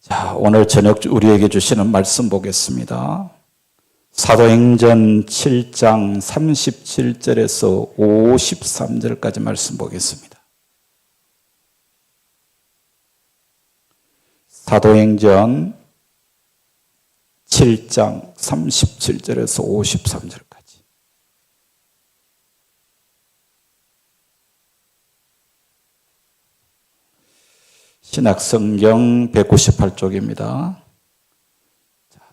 자, 오늘 저녁 우리에게 주시는 말씀 보겠습니다. 사도행전 7장 37절에서 53절까지 말씀 보겠습니다. 사도행전 7장 37절에서 53절까지. 신약성경 198쪽입니다.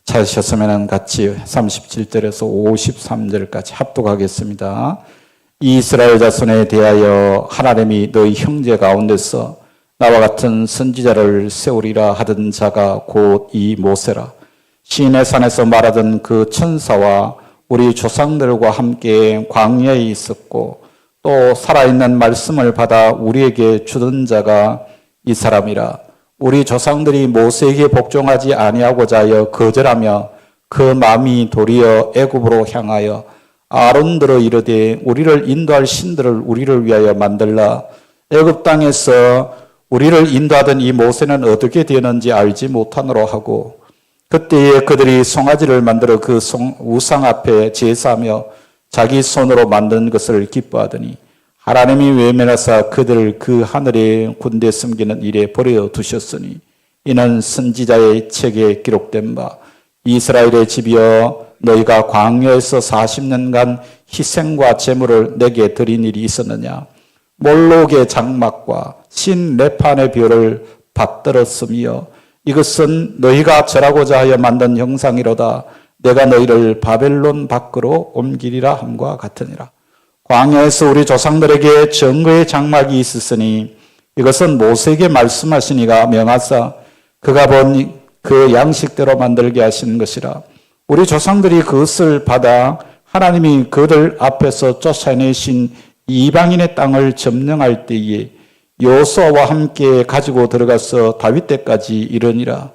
찾으셨으면 같이 37절에서 53절까지 합독하겠습니다. 이스라엘 자손에 대하여 하나님이 너희 형제 가운데서 나와 같은 선지자를 세우리라 하던 자가 곧 이 모세라. 시내 산에서 말하던 그 천사와 우리 조상들과 함께 광야에 있었고 또 살아있는 말씀을 받아 우리에게 주던 자가 이 사람이라. 우리 조상들이 모세에게 복종하지 아니하고자 하여 거절하며 그 마음이 도리어 애굽으로 향하여 아론들어 이르되 우리를 인도할 신들을 우리를 위하여 만들라. 애굽 땅에서 우리를 인도하던 이 모세는 어떻게 되었는지 알지 못하노라 하고, 그때에 그들이 송아지를 만들어 그 우상 앞에 제사하며 자기 손으로 만든 것을 기뻐하더니 하나님이 외면하사 그들을 그 하늘의 군대에 숨기는 일에 버려 두셨으니 이는 선지자의 책에 기록된 바 이스라엘의 집이여 너희가 광야에서 40년간 희생과 제물을 내게 드린 일이 있었느냐. 몰록의 장막과 신 레판의 별을 받들었으며 이것은 너희가 절하고자 하여 만든 형상이로다. 내가 너희를 바벨론 밖으로 옮기리라 함과 같으니라. 광야에서 우리 조상들에게 증거의 장막이 있었으니 이것은 모세에게 말씀하시니가 명하사 그가 본 그 양식대로 만들게 하신 것이라. 우리 조상들이 그것을 받아 하나님이 그들 앞에서 쫓아내신 이방인의 땅을 점령할 때에 여호수아와 함께 가지고 들어가서 다윗 때까지 이르니라.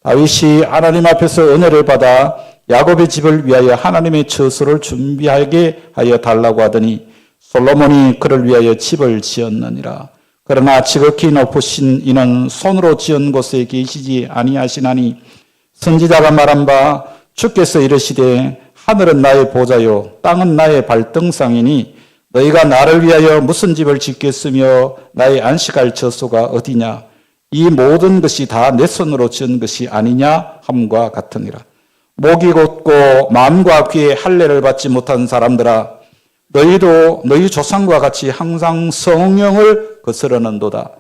다윗이 하나님 앞에서 은혜를 받아 야곱의 집을 위하여 하나님의 처소를 준비하게 하여 달라고 하더니 솔로몬이 그를 위하여 집을 지었느니라. 그러나 지극히 높으신 이는 손으로 지은 곳에 계시지 아니하시나니 선지자가 말한 바 주께서 이르시되 하늘은 나의 보좌요 땅은 나의 발등상이니 너희가 나를 위하여 무슨 집을 짓겠으며 나의 안식할 처소가 어디냐. 이 모든 것이 다 내 손으로 지은 것이 아니냐 함과 같으니라. 목이 곧고 마음과 귀에 할례를 받지 못한 사람들아, 너희도 너희 조상과 같이 항상 성령을 거스르는도다.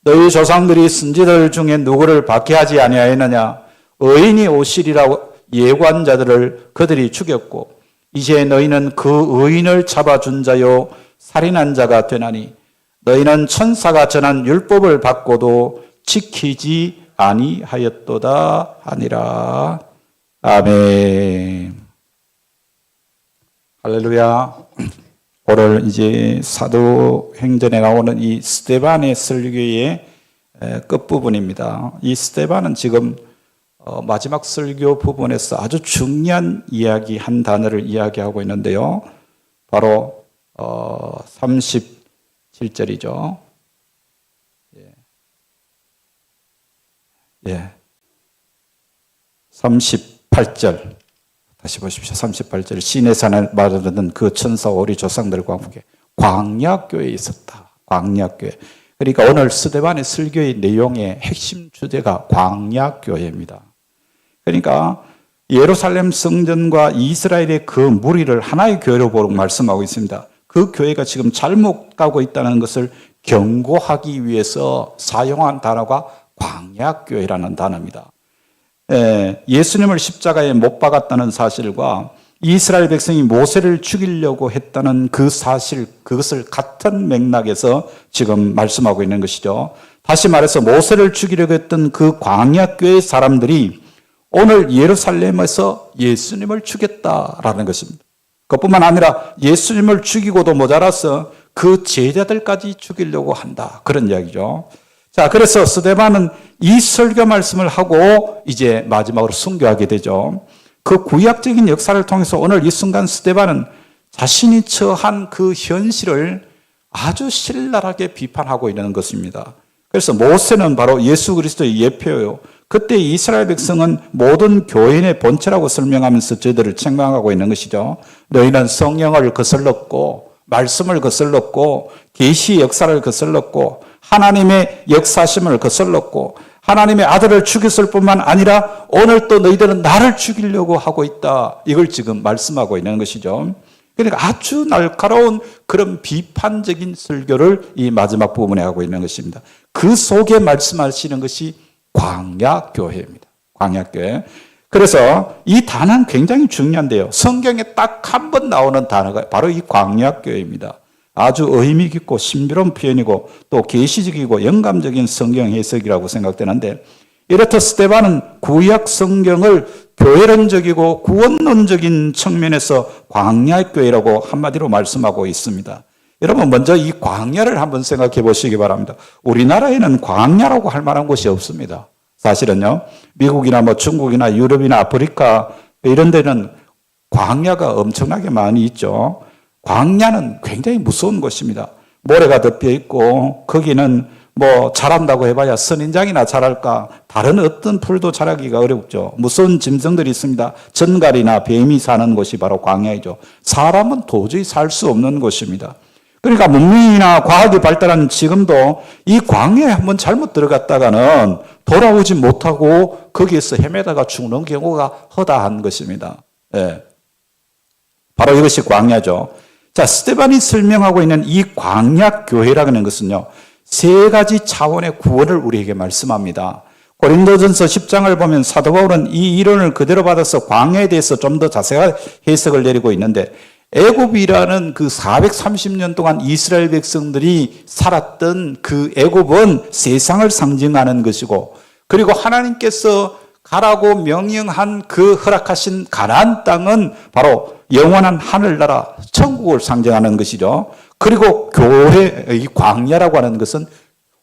너희 조상들이 선지자들 중에 누구를 박해하지 아니하였느냐. 의인이 오시리라고 예고한 자들을 그들이 죽였고 이제 너희는 그 의인을 잡아준 자요 살인한 자가 되나니 너희는 천사가 전한 율법을 받고도 지키지 아니하였도다 하니라. 아멘. 할렐루야. 오늘 이제 사도행전에 나오는 이 스데반의 설교의 끝부분입니다. 이 스데반은 지금 마지막 설교 부분에서 아주 중요한 이야기 한 단어를 이야기하고 있는데요. 바로 37절이죠. 예. 38절. 다시 보십시오. 38절. 시내 산에 말하는 그 천사와 우리 조상들과 함께 광야교회에 있었다. 광야교회. 그러니까 오늘 스데반의 설교의 내용의 핵심 주제가 광야교회입니다. 그러니까 예루살렘 성전과 이스라엘의 그 무리를 하나의 교회로 보고 말씀하고 있습니다. 그 교회가 지금 잘못 가고 있다는 것을 경고하기 위해서 사용한 단어가 광야교회라는 단어입니다. 예수님을 십자가에 못 박았다는 사실과 이스라엘 백성이 모세를 죽이려고 했다는 그 사실, 그것을 같은 맥락에서 지금 말씀하고 있는 것이죠. 다시 말해서 모세를 죽이려고 했던 그 광야교회 사람들이 오늘 예루살렘에서 예수님을 죽였다라는 것입니다. 그것뿐만 아니라 예수님을 죽이고도 모자라서 그 제자들까지 죽이려고 한다. 그런 이야기죠. 자, 그래서 스데반은 이 설교 말씀을 하고 이제 마지막으로 순교하게 되죠. 그 구약적인 역사를 통해서 오늘 이 순간 스데반은 자신이 처한 그 현실을 아주 신랄하게 비판하고 있는 것입니다. 그래서 모세는 바로 예수 그리스도의 예표요. 그때 이스라엘 백성은 모든 교인의 본체라고 설명하면서 저희들을 책망하고 있는 것이죠. 너희는 성령을 거슬렀고 말씀을 거슬렀고 계시 역사를 거슬렀고 하나님의 역사심을 거슬렀고 하나님의 아들을 죽였을 뿐만 아니라 오늘 또 너희들은 나를 죽이려고 하고 있다. 이걸 지금 말씀하고 있는 것이죠. 그러니까 아주 날카로운 그런 비판적인 설교를 이 마지막 부분에 하고 있는 것입니다. 그 속에 말씀하시는 것이 광야교회입니다. 광야교회. 그래서 이 단어는 굉장히 중요한데요. 성경에 딱 한 번 나오는 단어가 바로 이 광야교회입니다. 아주 의미 깊고 신비로운 표현이고 또 계시적이고 영감적인 성경 해석이라고 생각되는데, 이렇듯 스데반은 구약 성경을 교회론적이고 구원론적인 측면에서 광야교회라고 한마디로 말씀하고 있습니다. 여러분 먼저 이 광야를 한번 생각해 보시기 바랍니다. 우리나라에는 광야라고 할 만한 곳이 없습니다. 사실은요. 미국이나 뭐 중국이나 유럽이나 아프리카 이런 데는 광야가 엄청나게 많이 있죠. 광야는 굉장히 무서운 곳입니다. 모래가 덮여 있고 거기는 뭐 자란다고 해봐야 선인장이나 자랄까, 다른 어떤 풀도 자라기가 어렵죠. 무서운 짐승들이 있습니다. 전갈이나 뱀이 사는 곳이 바로 광야이죠. 사람은 도저히 살 수 없는 곳입니다. 그러니까 문명이나 과학이 발달한 지금도 이 광야에 한번 잘못 들어갔다가는 돌아오지 못하고 거기에서 헤매다가 죽는 경우가 허다한 것입니다. 예. 바로 이것이 광야죠. 자, 스데반이 설명하고 있는 이 광야교회라고 하는 것은요, 세 가지 차원의 구원을 우리에게 말씀합니다. 고린도전서 10장을 보면 사도 바울은 이 이론을 그대로 받아서 광야에 대해서 좀 더 자세한 해석을 내리고 있는데, 애굽이라는 그 430년 동안 이스라엘 백성들이 살았던 그 애굽은 세상을 상징하는 것이고, 그리고 하나님께서 가라고 명령한 그 허락하신 가나안 땅은 바로 영원한 하늘나라 천국을 상징하는 것이죠. 그리고 교회, 이 광야라고 하는 것은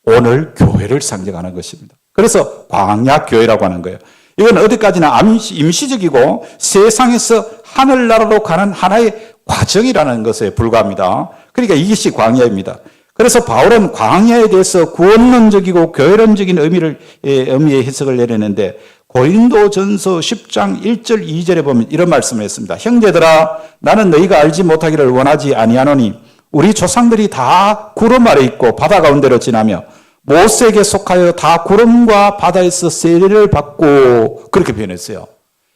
오늘 교회를 상징하는 것입니다. 그래서 광야교회라고 하는 거예요. 이건 어디까지나 임시적이고 세상에서 하늘나라로 가는 하나의 과정이라는 것에 불과합니다. 그러니까 이것이 광야입니다. 그래서 바울은 광야에 대해서 구원론적이고 교회론적인 의미의 해석을 내리는데, 고린도전서 10장 1절 2절에 보면 이런 말씀을 했습니다. 형제들아, 나는 너희가 알지 못하기를 원하지 아니하노니 우리 조상들이 다 구름 아래 있고 바다 가운데로 지나며 모세에게 속하여 다 구름과 바다에서 세례를 받고, 그렇게 표현했어요.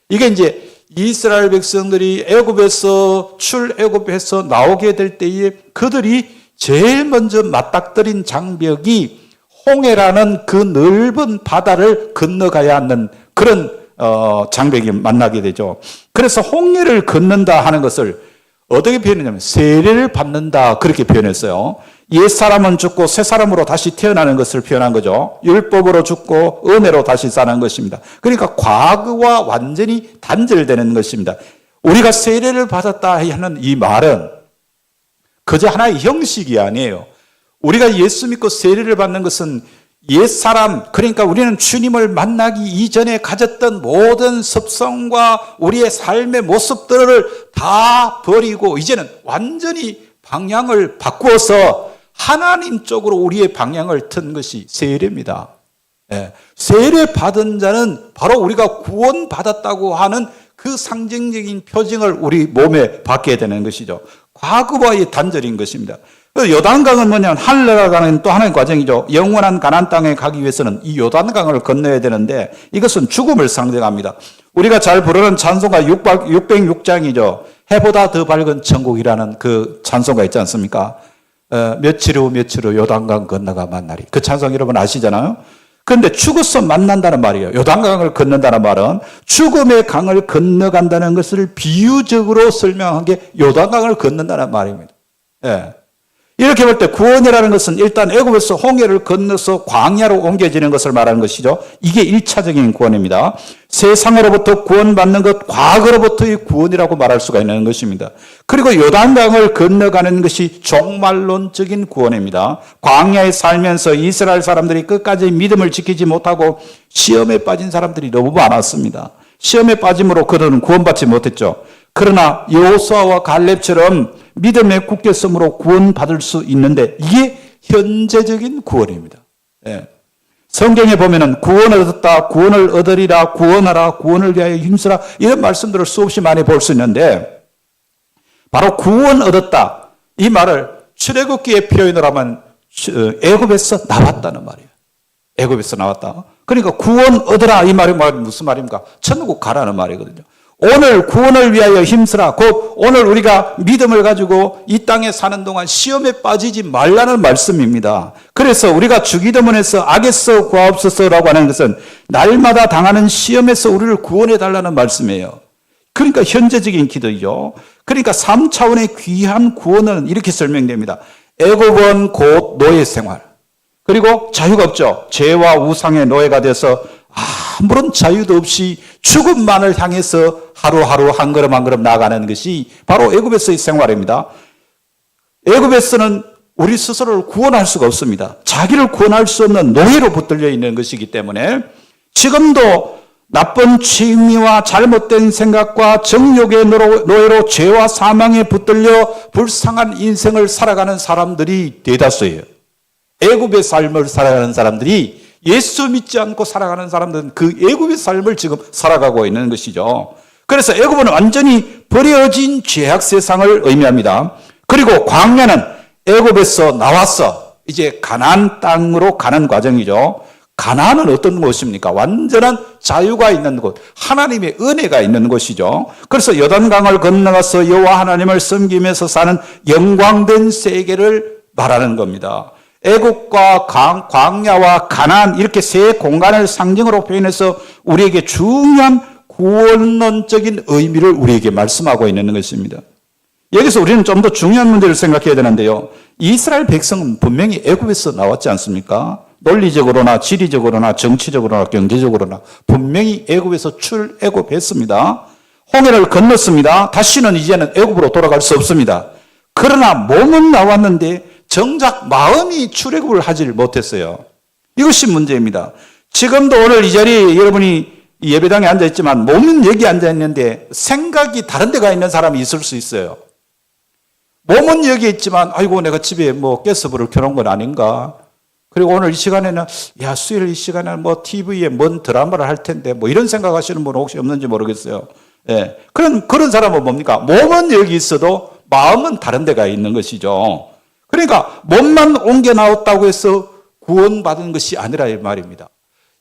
이게 이제 이스라엘 백성들이 애굽에서 출애굽해서 나오게 될 때에 그들이 제일 먼저 맞닥뜨린 장벽이 홍해라는 그 넓은 바다를 건너가야 하는 그런 장벽이 만나게 되죠. 그래서 홍해를 건넌다 하는 것을 어떻게 표현했냐면 세례를 받는다, 그렇게 표현했어요. 옛사람은 죽고 새사람으로 다시 태어나는 것을 표현한 거죠. 율법으로 죽고 은혜로 다시 사는 것입니다. 그러니까 과거와 완전히 단절되는 것입니다. 우리가 세례를 받았다 하는 이 말은 그저 하나의 형식이 아니에요. 우리가 예수 믿고 세례를 받는 것은 옛사람, 그러니까 우리는 주님을 만나기 이전에 가졌던 모든 습성과 우리의 삶의 모습들을 다 버리고 이제는 완전히 방향을 바꾸어서 하나님 쪽으로 우리의 방향을 튼 것이 세례입니다. 예. 세례 받은 자는 바로 우리가 구원받았다고 하는 그 상징적인 표징을 우리 몸에 받게 되는 것이죠. 과거와의 단절인 것입니다. 요단강은 뭐냐면 하늘나라 가는 또 하나의 과정이죠. 영원한 가나안 땅에 가기 위해서는 이 요단강을 건너야 되는데 이것은 죽음을 상징합니다. 우리가 잘 부르는 찬송가 606장이죠. 해보다 더 밝은 천국이라는 그 찬송가 있지 않습니까? 며칠 후 요단강 건너가 만나리. 그 찬송 여러분 아시잖아요. 그런데 죽어서 만난다는 말이에요. 요단강을 건넌다는 말은 죽음의 강을 건너간다는 것을 비유적으로 설명한 게 요단강을 건넌다는 말입니다. 예. 이렇게 볼 때 구원이라는 것은 일단 애굽에서 홍해를 건너서 광야로 옮겨지는 것을 말하는 것이죠. 이게 1차적인 구원입니다. 세상으로부터 구원받는 것, 과거로부터의 구원이라고 말할 수가 있는 것입니다. 그리고 요단강을 건너가는 것이 종말론적인 구원입니다. 광야에 살면서 이스라엘 사람들이 끝까지 믿음을 지키지 못하고 시험에 빠진 사람들이 너무 많았습니다. 시험에 빠짐으로 그들은 구원받지 못했죠. 그러나 여호수아와 갈렙처럼 믿음의 굳겠음으로 구원받을 수 있는데 이게 현재적인 구원입니다. 예. 성경에 보면은 구원을 얻었다, 구원을 얻으리라, 구원하라, 구원을 위하여 힘쓰라 이런 말씀들을 수없이 많이 볼 수 있는데 바로 구원 얻었다 이 말을 출애굽기의 표현으로 하면 애굽에서 나왔다는 말이에요. 애굽에서 나왔다. 그러니까 구원 얻으라 이 말이 무슨 말입니까? 천국 가라는 말이거든요. 오늘 구원을 위하여 힘쓰라. 곧 오늘 우리가 믿음을 가지고 이 땅에 사는 동안 시험에 빠지지 말라는 말씀입니다. 그래서 우리가 주기도문에서 악에서 구하옵소서라고 하는 것은 날마다 당하는 시험에서 우리를 구원해 달라는 말씀이에요. 그러니까 현재적인 기도죠. 그러니까 3차원의 귀한 구원은 이렇게 설명됩니다. 애굽은 곧 노예 생활. 그리고 자유가 없죠. 죄와 우상의 노예가 돼서 아무런 자유도 없이 죽음만을 향해서 하루하루 한 걸음 한 걸음 나아가는 것이 바로 애굽에서의 생활입니다. 애굽에서는 우리 스스로를 구원할 수가 없습니다. 자기를 구원할 수 없는 노예로 붙들려 있는 것이기 때문에 지금도 나쁜 취미와 잘못된 생각과 정욕의 노예로 죄와 사망에 붙들려 불쌍한 인생을 살아가는 사람들이 대다수예요. 애굽의 삶을 살아가는 사람들이 예수 믿지 않고 살아가는 사람들은 그 애굽의 삶을 지금 살아가고 있는 것이죠. 그래서 애굽은 완전히 버려진 죄악 세상을 의미합니다. 그리고 광야는 애굽에서 나와서 이제 가나안 땅으로 가는 과정이죠. 가나안은 어떤 곳입니까? 완전한 자유가 있는 곳, 하나님의 은혜가 있는 곳이죠. 그래서 요단강을 건너가서 여호와 하나님을 섬기면서 사는 영광된 세계를 말하는 겁니다. 애국과 광야와 가나안 이렇게 세 공간을 상징으로 표현해서 우리에게 중요한 구원론적인 의미를 우리에게 말씀하고 있는 것입니다. 여기서 우리는 좀 더 중요한 문제를 생각해야 되는데요. 이스라엘 백성은 분명히 애굽에서 나왔지 않습니까? 논리적으로나 지리적으로나 정치적으로나 경제적으로나 분명히 애굽에서 출애굽했습니다. 홍해를 건넜습니다. 다시는 이제는 애굽으로 돌아갈 수 없습니다. 그러나 몸은 나왔는데 정작 마음이 출애굽을 하질 못했어요. 이것이 문제입니다. 지금도 오늘 이 자리에 여러분이 예배당에 앉아있지만 몸은 여기 앉아있는데 생각이 다른 데 가 있는 사람이 있을 수 있어요. 몸은 여기 있지만 아이고 내가 집에 가스불을 켜놓은 건 아닌가. 그리고 오늘 이 시간에는 수요일 이 시간에는 TV에 뭔 드라마를 할 텐데 이런 생각하시는 분은 혹시 없는지 모르겠어요. 예. 그런 사람은 뭡니까? 몸은 여기 있어도 마음은 다른 데가 있는 것이죠. 그러니까 몸만 옮겨 나왔다고 해서 구원받은 것이 아니라 이 말입니다.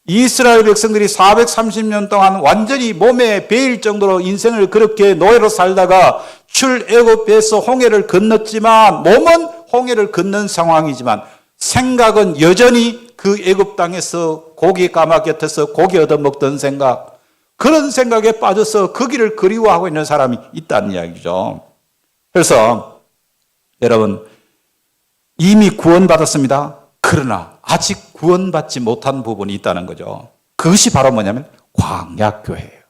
이스라엘 백성들이 430년 동안 완전히 몸에 배일 정도로 인생을 그렇게 노예로 살다가 출애굽해서 홍해를 건넜지만 몸은 홍해를 건넌 상황이지만 생각은 여전히 그 애굽 땅에서 고기 까마 곁에서 고기 얻어먹던 생각, 그런 생각에 빠져서 거기를 그리워하고 있는 사람이 있다는 이야기죠. 그래서 여러분 이미 구원받았습니다. 그러나 아직 구원받지 못한 부분이 있다는 거죠. 그것이 바로 뭐냐면 광야교회예요.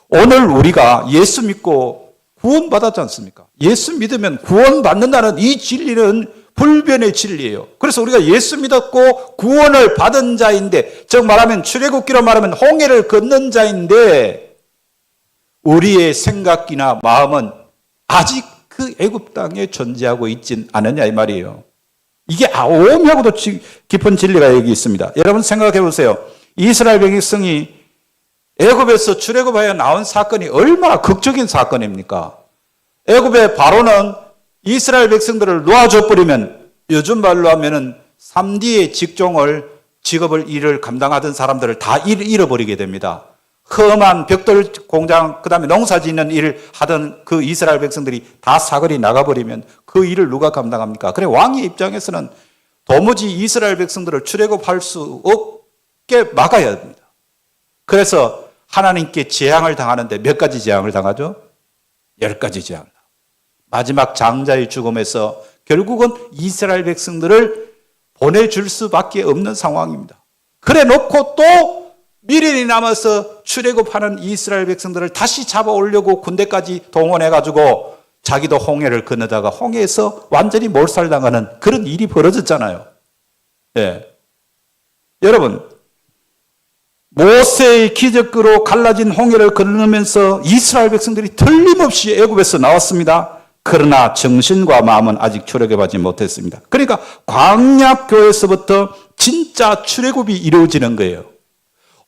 오늘 우리가 예수 믿고 구원받았지 않습니까? 예수 믿으면 구원받는다는 이 진리는 불변의 진리예요. 그래서 우리가 예수 믿었고 구원을 받은 자인데, 즉 말하면 출애굽기로 말하면 홍해를 건넌 자인데 우리의 생각이나 마음은 아직 그 애굽 땅에 존재하고 있진 않느냐 이 말이에요. 이게 오묘하고도 깊은 진리가 여기 있습니다. 여러분 생각해 보세요. 이스라엘 백성이 애굽에서 출애굽하여 나온 사건이 얼마나 극적인 사건입니까? 애굽의 바로는 이스라엘 백성들을 놓아줘 버리면 요즘 말로 하면은 3D의 직업을 일을 감당하던 사람들을 다 잃어버리게 됩니다. 험한 벽돌 공장, 그 다음에 농사 짓는 일을 하던 그 이스라엘 백성들이 다 사거리 나가버리면 그 일을 누가 감당합니까? 그래 왕의 입장에서는 도무지 이스라엘 백성들을 출애굽할 수 없게 막아야 합니다. 그래서 하나님께 재앙을 당하는데 몇 가지 재앙을 당하죠? 10가지 재앙. 마지막 장자의 죽음에서 결국은 이스라엘 백성들을 보내줄 수밖에 없는 상황입니다. 그래 놓고 또 미련이 남아서 출애굽하는 이스라엘 백성들을 다시 잡아오려고 군대까지 동원해가지고 자기도 홍해를 건너다가 홍해에서 완전히 몰살당하는 그런 일이 벌어졌잖아요. 예. 여러분, 모세의 기적으로 갈라진 홍해를 건너면서 이스라엘 백성들이 틀림없이 애굽에서 나왔습니다. 그러나 정신과 마음은 아직 출애굽하지 못했습니다. 그러니까 광야교회에서부터 진짜 출애굽이 이루어지는 거예요.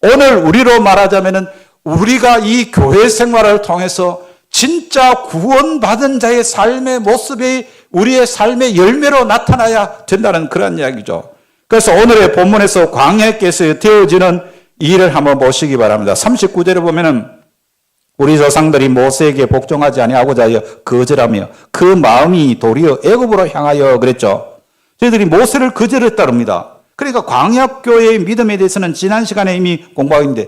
오늘 우리로 말하자면은 우리가 이 교회 생활을 통해서 진짜 구원받은 자의 삶의 모습이 우리의 삶의 열매로 나타나야 된다는 그런 이야기죠. 그래서 오늘의 본문에서 광야께서 되어지는 일을 한번 보시기 바랍니다. 39절에 보면은 우리 조상들이 모세에게 복종하지 아니하고자 하여 거절하며 그 마음이 도리어 애굽으로 향하여 그랬죠. 저희들이 모세를 거절했다 합니다. 그러니까 광야교회의 믿음에 대해서는 지난 시간에 이미 공부하는데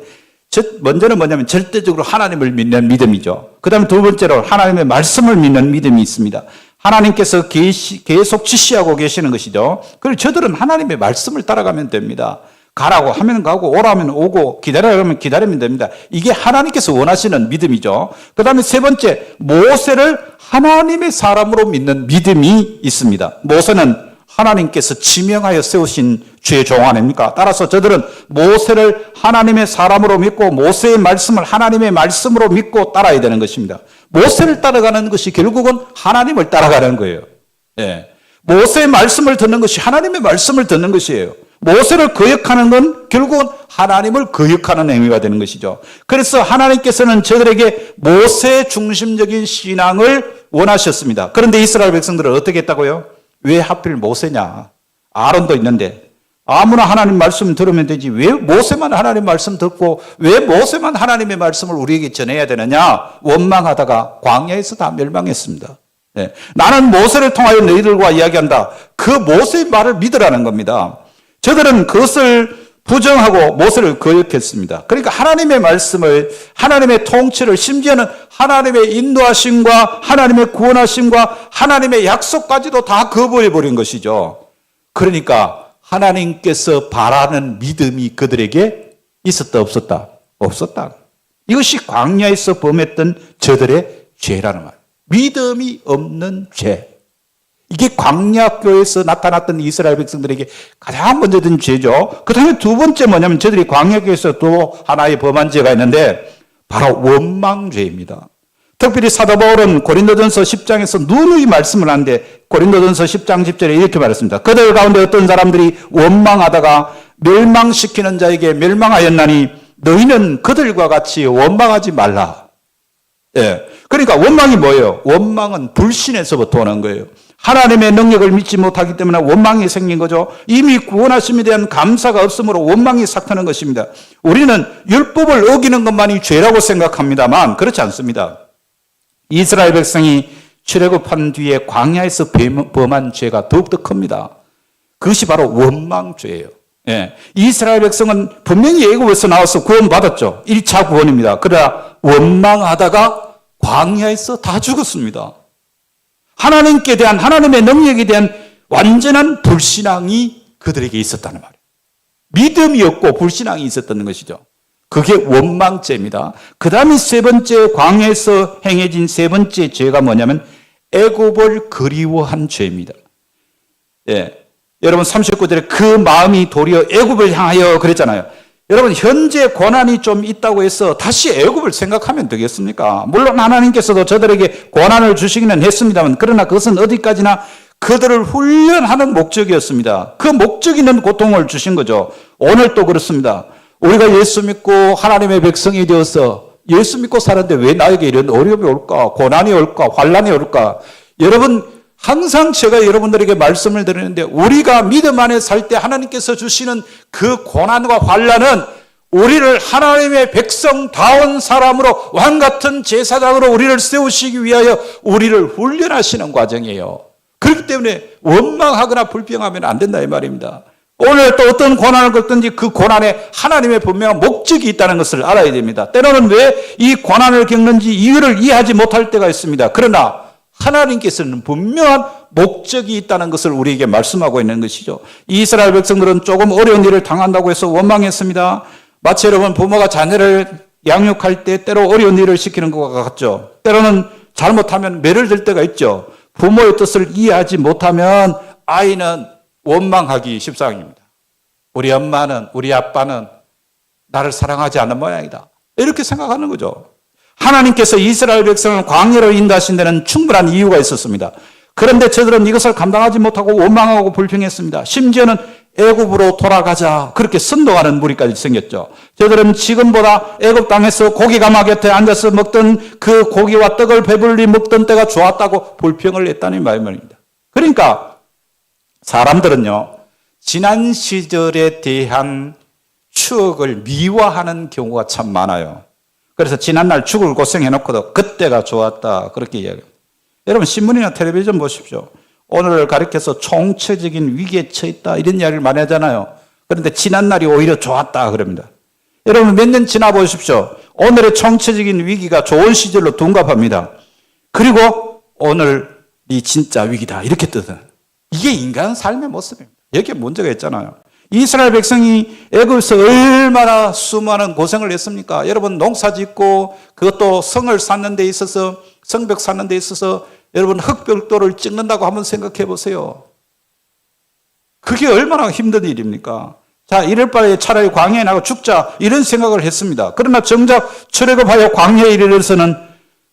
먼저는 뭐냐면 절대적으로 하나님을 믿는 믿음이죠. 그 다음에 두 번째로 하나님의 말씀을 믿는 믿음이 있습니다. 하나님께서 계속 지시하고 계시는 것이죠. 그리고 저들은 하나님의 말씀을 따라가면 됩니다. 가라고 하면 가고 오라면 오고 기다리라면 기다리면 됩니다. 이게 하나님께서 원하시는 믿음이죠. 그 다음에 세 번째, 모세를 하나님의 사람으로 믿는 믿음이 있습니다. 모세는 하나님께서 지명하여 세우신 주의 종 아닙니까? 따라서 저들은 모세를 하나님의 사람으로 믿고 모세의 말씀을 하나님의 말씀으로 믿고 따라야 되는 것입니다. 모세를 따라가는 것이 결국은 하나님을 따라가는 거예요. 예. 모세의 말씀을 듣는 것이 하나님의 말씀을 듣는 것이에요. 모세를 거역하는 건 결국은 하나님을 거역하는 행위가 되는 것이죠. 그래서 하나님께서는 저들에게 모세 중심적인 신앙을 원하셨습니다. 그런데 이스라엘 백성들은 어떻게 했다고요? 왜 하필 모세냐? 아론도 있는데 아무나 하나님 말씀 들으면 되지 왜 모세만 하나님 말씀 듣고 왜 모세만 하나님의 말씀을 우리에게 전해야 되느냐? 원망하다가 광야에서 다 멸망했습니다. 네. 나는 모세를 통하여 너희들과 이야기한다. 그 모세의 말을 믿으라는 겁니다. 저들은 그것을 부정하고 모세를 거역했습니다. 그러니까 하나님의 말씀을, 하나님의 통치를, 심지어는 하나님의 인도하심과 하나님의 구원하심과 하나님의 약속까지도 다 거부해버린 것이죠. 그러니까 하나님께서 바라는 믿음이 그들에게 있었다 없었다? 없었다. 이것이 광야에서 범했던 저들의 죄라는 말. 믿음이 없는 죄. 이게 광야교에서 나타났던 이스라엘 백성들에게 가장 먼저 든 죄죠. 그 다음에 두 번째 뭐냐면 저들이 광야교에서 또 하나의 범한 죄가 있는데 바로 원망죄입니다. 특별히 사도 바울은 고린도전서 10장에서 누누이 말씀을 하는데 고린도전서 10장 10절에 이렇게 말했습니다. 그들 가운데 어떤 사람들이 원망하다가 멸망시키는 자에게 멸망하였나니 너희는 그들과 같이 원망하지 말라. 예. 그러니까 원망이 뭐예요? 원망은 불신에서부터 오는 거예요. 하나님의 능력을 믿지 못하기 때문에 원망이 생긴 거죠. 이미 구원하심에 대한 감사가 없으므로 원망이 삭트는 것입니다. 우리는 율법을 어기는 것만이 죄라고 생각합니다만 그렇지 않습니다. 이스라엘 백성이 출애굽한 뒤에 광야에서 범한 죄가 더욱더 큽니다. 그것이 바로 원망죄예요. 예. 이스라엘 백성은 분명히 애굽에서 나와서 구원받았죠. 1차 구원입니다. 그러나 원망하다가 광야에서 다 죽었습니다. 하나님께 대한 하나님의 능력에 대한 완전한 불신앙이 그들에게 있었다는 말이에요. 믿음이 없고 불신앙이 있었다는 것이죠. 그게 원망죄입니다. 그 다음에 세 번째 광야에서 행해진 세 번째 죄가 뭐냐면 애굽을 그리워한 죄입니다. 예. 여러분 39절에 그 마음이 도리어 애굽을 향하여 그랬잖아요. 여러분 현재 고난이 좀 있다고 해서 다시 애굽을 생각하면 되겠습니까? 물론 하나님께서도 저들에게 고난을 주시기는 했습니다만 그러나 그것은 어디까지나 그들을 훈련하는 목적이었습니다. 그 목적 있는 고통을 주신 거죠. 오늘 또 그렇습니다. 우리가 예수 믿고 하나님의 백성이 되어서 예수 믿고 살았는데 왜 나에게 이런 어려움이 올까? 고난이 올까? 환난이 올까? 여러분 항상 제가 여러분들에게 말씀을 드리는데 우리가 믿음 안에 살 때 하나님께서 주시는 그 고난과 환난은 우리를 하나님의 백성다운 사람으로 왕같은 제사장으로 우리를 세우시기 위하여 우리를 훈련하시는 과정이에요. 그렇기 때문에 원망하거나 불평하면 안 된다 이 말입니다. 오늘 또 어떤 고난을 겪든지 그 고난에 하나님의 분명한 목적이 있다는 것을 알아야 됩니다. 때로는 왜 이 고난을 겪는지 이유를 이해하지 못할 때가 있습니다. 그러나 하나님께서는 분명한 목적이 있다는 것을 우리에게 말씀하고 있는 것이죠. 이스라엘 백성들은 조금 어려운 일을 당한다고 해서 원망했습니다. 마치 여러분 부모가 자녀를 양육할 때 때로 어려운 일을 시키는 것과 같죠. 때로는 잘못하면 매를 들 때가 있죠. 부모의 뜻을 이해하지 못하면 아이는 원망하기 십상입니다. 우리 엄마는 우리 아빠는 나를 사랑하지 않는 모양이다. 이렇게 생각하는 거죠. 하나님께서 이스라엘 백성을 광야로 인도하신 데는 충분한 이유가 있었습니다. 그런데 저들은 이것을 감당하지 못하고 원망하고 불평했습니다. 심지어는 애굽으로 돌아가자 그렇게 선동하는 무리까지 생겼죠. 저들은 지금보다 애굽 땅에서 고기 가마 곁에 앉아서 먹던 그 고기와 떡을 배불리 먹던 때가 좋았다고 불평을 했다는 말입니다. 그러니까 사람들은요, 지난 시절에 대한 추억을 미화하는 경우가 참 많아요. 그래서 지난날 죽을 고생해놓고도 그때가 좋았다 그렇게 이야기합니다. 여러분 신문이나 텔레비전 보십시오. 오늘을 가리켜서 총체적인 위기에 처했다 이런 이야기를 많이 하잖아요. 그런데 지난날이 오히려 좋았다 그럽니다. 여러분 몇 년 지나 보십시오. 오늘의 총체적인 위기가 좋은 시절로 둔갑합니다. 그리고 오늘이 진짜 위기다 이렇게 뜻은. 이게 인간 삶의 모습입니다. 여기에 문제가 있잖아요. 이스라엘 백성이 애굽에서 얼마나 수많은 고생을 했습니까? 여러분 농사 짓고 그것도 성을 쌓는 데 있어서 성벽 쌓는 데 있어서 여러분 흙벽돌을 찍는다고 한번 생각해 보세요. 그게 얼마나 힘든 일입니까? 자, 이럴 바에 차라리 광야에 나가 죽자 이런 생각을 했습니다. 그러나 정작 출애굽하여 광야에 이르러서는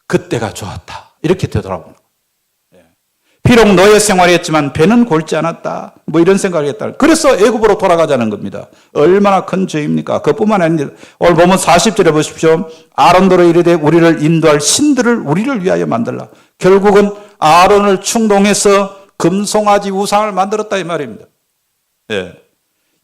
그때가 좋았다 이렇게 되더라고요. 비록 노예 생활했지만 배는 골지 않았다. 뭐 이런 생각을 했다. 그래서 애굽으로 돌아가자는 겁니다. 얼마나 큰 죄입니까? 그뿐만 아니라 오늘 보면 40절에 보십시오. 아론도로 이르되 우리를 인도할 신들을 우리를 위하여 만들라. 결국은 아론을 충동해서 금송아지 우상을 만들었다 이 말입니다. 예.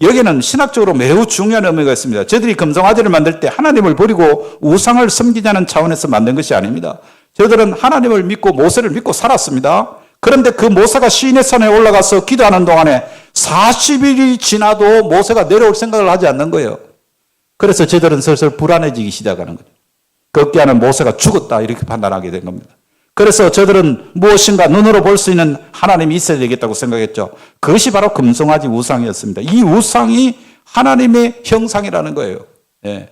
여기는 신학적으로 매우 중요한 의미가 있습니다. 저들이 금송아지를 만들 때 하나님을 버리고 우상을 섬기자는 차원에서 만든 것이 아닙니다. 저들은 하나님을 믿고 모세를 믿고 살았습니다. 그런데 그 모세가 시인의 산에 올라가서 기도하는 동안에 40일이 지나도 모세가 내려올 생각을 하지 않는 거예요. 그래서 저들은 슬슬 불안해지기 시작하는 거죠. 그렇게 하는 모세가 죽었다 이렇게 판단하게 된 겁니다. 그래서 저들은 무엇인가 눈으로 볼 수 있는 하나님이 있어야 되겠다고 생각했죠. 그것이 바로 금송아지 우상이었습니다. 이 우상이 하나님의 형상이라는 거예요. 예.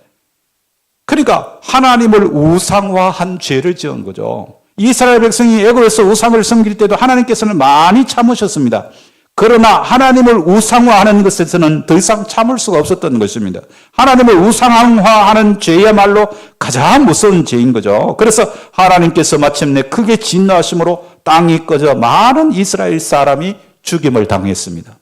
그러니까 하나님을 우상화한 죄를 지은 거죠. 이스라엘 백성이 애굽에서 우상을 섬길 때도 하나님께서는 많이 참으셨습니다. 그러나 하나님을 우상화하는 것에서는 더 이상 참을 수가 없었던 것입니다. 하나님을 우상화하는 죄야말로 가장 무서운 죄인 거죠. 그래서 하나님께서 마침내 크게 진노하심으로 땅이 꺼져 많은 이스라엘 사람이 죽임을 당했습니다.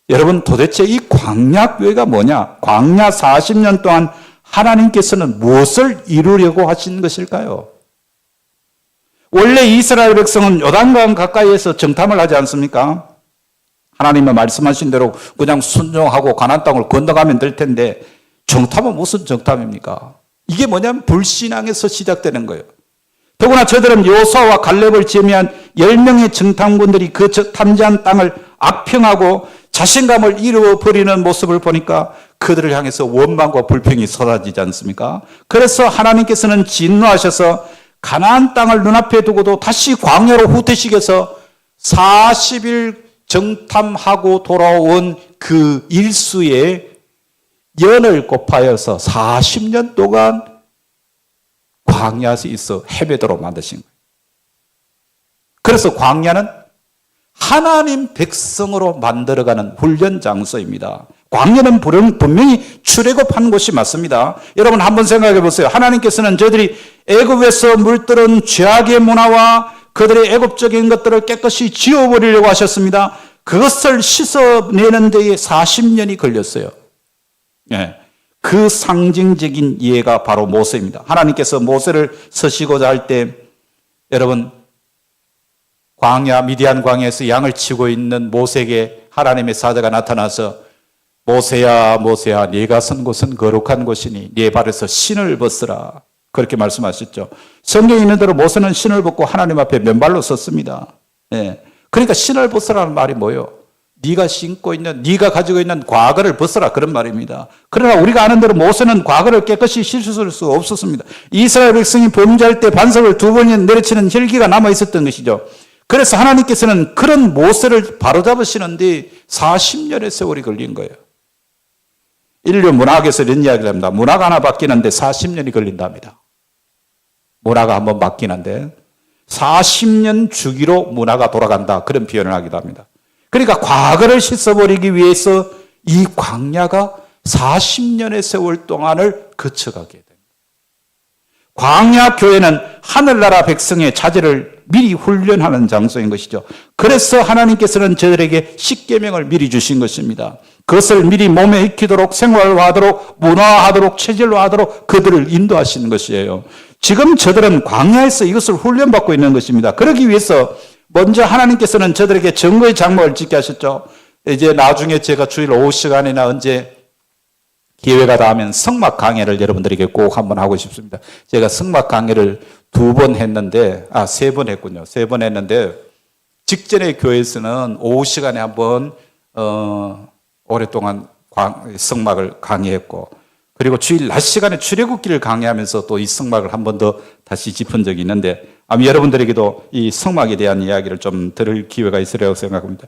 여러분 도대체 이 광야교회가 뭐냐? 광야 40년 동안 하나님께서는 무엇을 이루려고 하신 것일까요? 원래 이스라엘 백성은 요단강 가까이에서 정탐을 하지 않습니까? 하나님의 말씀하신 대로 그냥 순종하고 가나안 땅을 건너가면 될 텐데 정탐은 무슨 정탐입니까? 이게 뭐냐면 불신앙에서 시작되는 거예요. 더구나 저들은 여호수아와 갈렙을 제외한 10명의 정탐꾼들이 그 탐지한 땅을 악평하고 자신감을 잃어버리는 모습을 보니까 그들을 향해서 원망과 불평이 쏟아지지 않습니까? 그래서 하나님께서는 진노하셔서 가나안 땅을 눈앞에 두고도 다시 광야로 후퇴시켜서 40일 정탐하고 돌아온 그 일수의 연을 곱하여서 40년 동안 광야에 있어 헤매도록 만드신 거예요. 그래서 광야는 하나님 백성으로 만들어가는 훈련 장소입니다. 광야는 분명히 출애굽한 곳이 맞습니다. 여러분 한번 생각해 보세요. 하나님께서는 저들이 애굽에서 물들은 죄악의 문화와 그들의 애굽적인 것들을 깨끗이 지워버리려고 하셨습니다. 그것을 씻어내는 데에 40년이 걸렸어요. 예. 그 상징적인 예가 바로 모세입니다. 하나님께서 모세를 서시고자 할 때 여러분 광야 미디안 광야에서 양을 치고 있는 모세에게 하나님의 사자가 나타나서 모세야 모세야 네가 선 곳은 거룩한 곳이니 네 발에서 신을 벗으라 그렇게 말씀하셨죠. 성경에 있는 대로 모세는 신을 벗고 하나님 앞에 맨발로 섰습니다. 예. 그러니까 신을 벗으라는 말이 뭐예요? 네가 신고 있는 네가 가지고 있는 과거를 벗으라 그런 말입니다. 그러나 우리가 아는 대로 모세는 과거를 깨끗이 씻을 수 없었습니다. 이스라엘 백성이 범죄할 때 반석을 2번 내려치는 혈기가 남아 있었던 것이죠. 그래서 하나님께서는 그런 모세를 바로잡으시는데 40년의 세월이 걸린 거예요. 인류 문학에서 이런 이야기를 합니다. 문화가 하나 바뀌는데 40년이 걸린답니다. 문화가 한번 바뀌는데 40년 주기로 문화가 돌아간다. 그런 표현을 하기도 합니다. 그러니까 과거를 씻어버리기 위해서 이 광야가 40년의 세월 동안을 거쳐가게 됩니다. 광야 교회는 하늘나라 백성의 자질을 미리 훈련하는 장소인 것이죠. 그래서 하나님께서는 저들에게 십계명을 미리 주신 것입니다. 그것을 미리 몸에 익히도록 생활화하도록 문화화하도록 체질화하도록 그들을 인도하시는 것이에요. 지금 저들은 광야에서 이것을 훈련받고 있는 것입니다. 그러기 위해서 먼저 하나님께서는 저들에게 증거의 장막을 짓게 하셨죠. 이제 나중에 제가 주일 오후 시간이나 언제 기회가 닿으면 성막 강해를 여러분들에게 꼭 한번 하고 싶습니다. 제가 성막 강해를 2번 했는데, 3번 했군요. 3번 했는데, 직전의 교회에서는 오후 시간에 한번, 오랫동안 성막을 강의했고, 그리고 주일 낮 시간에 출애굽기를 강의하면서 또 이 성막을 한 번 더 다시 짚은 적이 있는데, 아마 여러분들에게도 이 성막에 대한 이야기를 좀 들을 기회가 있으리라고 생각합니다.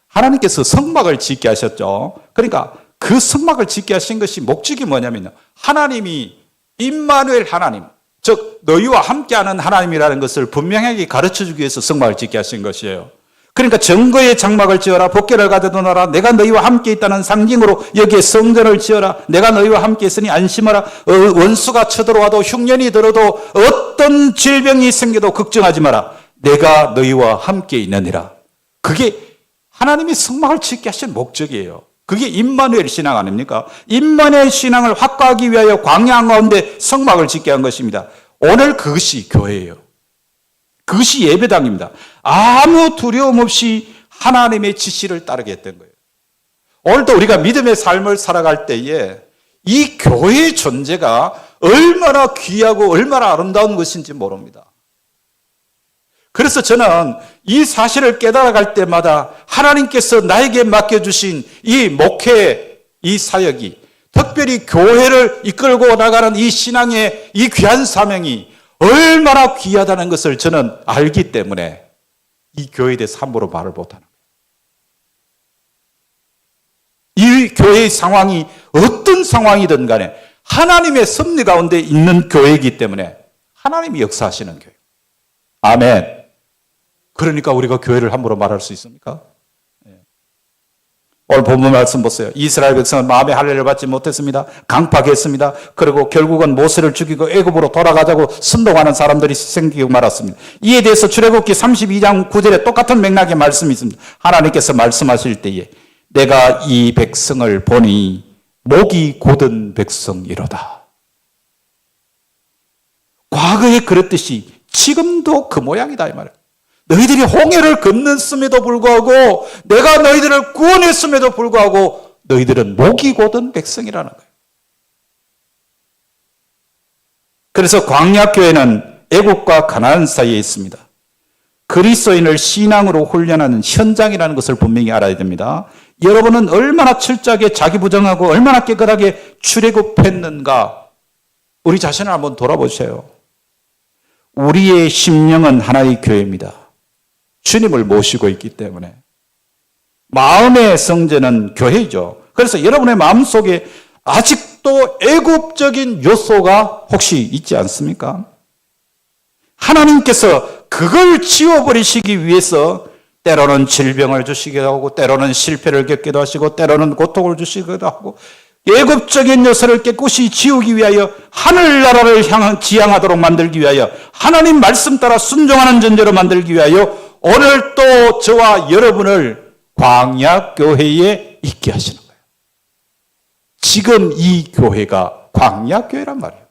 하나님께서 성막을 짓게 하셨죠. 그러니까 그 성막을 짓게 하신 것이 목적이 뭐냐면요. 하나님이 임마누엘 하나님, 즉 너희와 함께하는 하나님이라는 것을 분명하게 가르쳐주기 위해서 성막을 짓게 하신 것이에요. 그러니까 증거의 장막을 지어라, 법궤를 가져두너라, 내가 너희와 함께 있다는 상징으로 여기에 성전을 지어라, 내가 너희와 함께 있으니 안심하라, 원수가 쳐들어와도 흉년이 들어도 어떤 질병이 생겨도 걱정하지 마라, 내가 너희와 함께 있느니라. 그게 하나님이 성막을 짓게 하신 목적이에요. 그게 임마누엘 신앙 아닙니까? 임마누엘 신앙을 확고하기 위하여 광야 가운데 성막을 짓게 한 것입니다. 오늘 그것이 교회예요. 그것이 예배당입니다. 아무 두려움 없이 하나님의 지시를 따르게 했던 거예요. 오늘도 우리가 믿음의 삶을 살아갈 때에 이 교회의 존재가 얼마나 귀하고 얼마나 아름다운 것인지 모릅니다. 그래서 저는 이 사실을 깨달아갈 때마다 하나님께서 나에게 맡겨주신 이 목회, 이 사역이, 특별히 교회를 이끌고 나가는 이 신앙의 이 귀한 사명이 얼마나 귀하다는 것을 저는 알기 때문에 이 교회에 대해서 함부로 말을 못하는 거예요. 이 교회의 상황이 어떤 상황이든 간에 하나님의 섭리 가운데 있는 교회이기 때문에 하나님이 역사하시는 교회. 아멘. 그러니까 우리가 교회를 함부로 말할 수 있습니까? 오늘 본문 말씀 보세요. 이스라엘 백성은 마음의 할례를 받지 못했습니다. 강팍했습니다. 그리고 결국은 모세를 죽이고 애굽으로 돌아가자고 선동하는 사람들이 생기고 말았습니다. 이에 대해서 출애굽기 32장 9절에 똑같은 맥락의 말씀이 있습니다. 하나님께서 말씀하실 때에 내가 이 백성을 보니 목이 곧은 백성이로다. 과거에 그랬듯이 지금도 그 모양이다 이 말이에요. 너희들이 홍해를 건넜음에도 불구하고 내가 너희들을 구원했음에도 불구하고 너희들은 목이 곧은 백성이라는 거예요. 그래서 광야교회는 애국과 가나안 사이에 있습니다. 그리스도인을 신앙으로 훈련하는 현장이라는 것을 분명히 알아야 됩니다. 여러분은 얼마나 철저하게 자기 부정하고 얼마나 깨끗하게 출애굽했는가 우리 자신을 한번 돌아보세요. 우리의 심령은 하나의 교회입니다. 주님을 모시고 있기 때문에 마음의 성전은 교회죠. 그래서 여러분의 마음속에 아직도 애국적인 요소가 혹시 있지 않습니까? 하나님께서 그걸 지워버리시기 위해서 때로는 질병을 주시기도 하고 때로는 실패를 겪기도 하시고 때로는 고통을 주시기도 하고 애국적인 요소를 깨끗이 지우기 위하여 하늘나라를 지향하도록 만들기 위하여 하나님 말씀 따라 순종하는 존재로 만들기 위하여 오늘 또 저와 여러분을 광야교회에 있게 하시는 거예요. 지금 이 교회가 광야교회란 말이에요.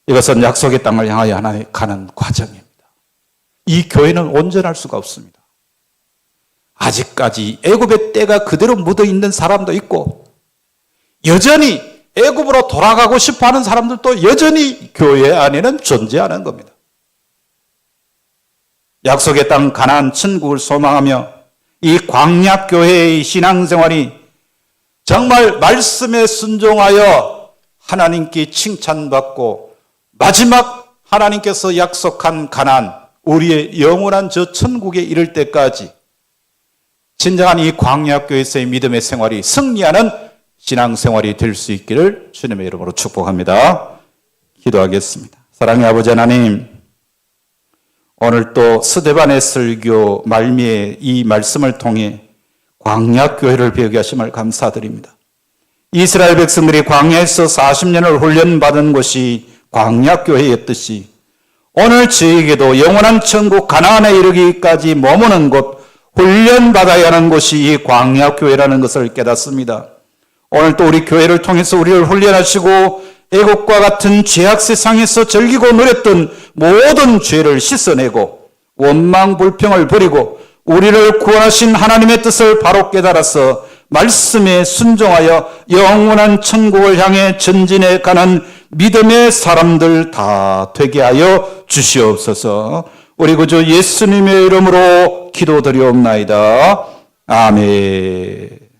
이것은 약속의 땅을 향하여 하나님 가는 과정입니다. 이 교회는 온전할 수가 없습니다. 아직까지 애굽의 때가 그대로 묻어있는 사람도 있고 여전히 애굽으로 돌아가고 싶어하는 사람들도 여전히 교회 안에는 존재하는 겁니다. 약속의 땅 가나안 천국을 소망하며 이 광야교회의 신앙생활이 정말 말씀에 순종하여 하나님께 칭찬받고 마지막 하나님께서 약속한 가나안 우리의 영원한 저 천국에 이를 때까지 진정한 이 광야교회에서의 믿음의 생활이 승리하는 신앙생활이 될 수 있기를 주님의 이름으로 축복합니다. 기도하겠습니다. 사랑의 아버지 하나님, 오늘 또 스데반의 설교 말미에 이 말씀을 통해 광야교회를 배우게 하심을 감사드립니다. 이스라엘 백성들이 광야에서 40년을 훈련받은 곳이 광야교회였듯이 오늘 저에게도 영원한 천국 가나안에 이르기까지 머무는 곳, 훈련받아야 하는 곳이 이 광야교회라는 것을 깨닫습니다. 오늘 또 우리 교회를 통해서 우리를 훈련하시고 애국과 같은 죄악 세상에서 즐기고 누렸던 모든 죄를 씻어내고 원망 불평을 버리고 우리를 구원하신 하나님의 뜻을 바로 깨달아서 말씀에 순종하여 영원한 천국을 향해 전진해 가는 믿음의 사람들 다 되게 하여 주시옵소서. 우리 구주 예수님의 이름으로 기도드리옵나이다. 아멘.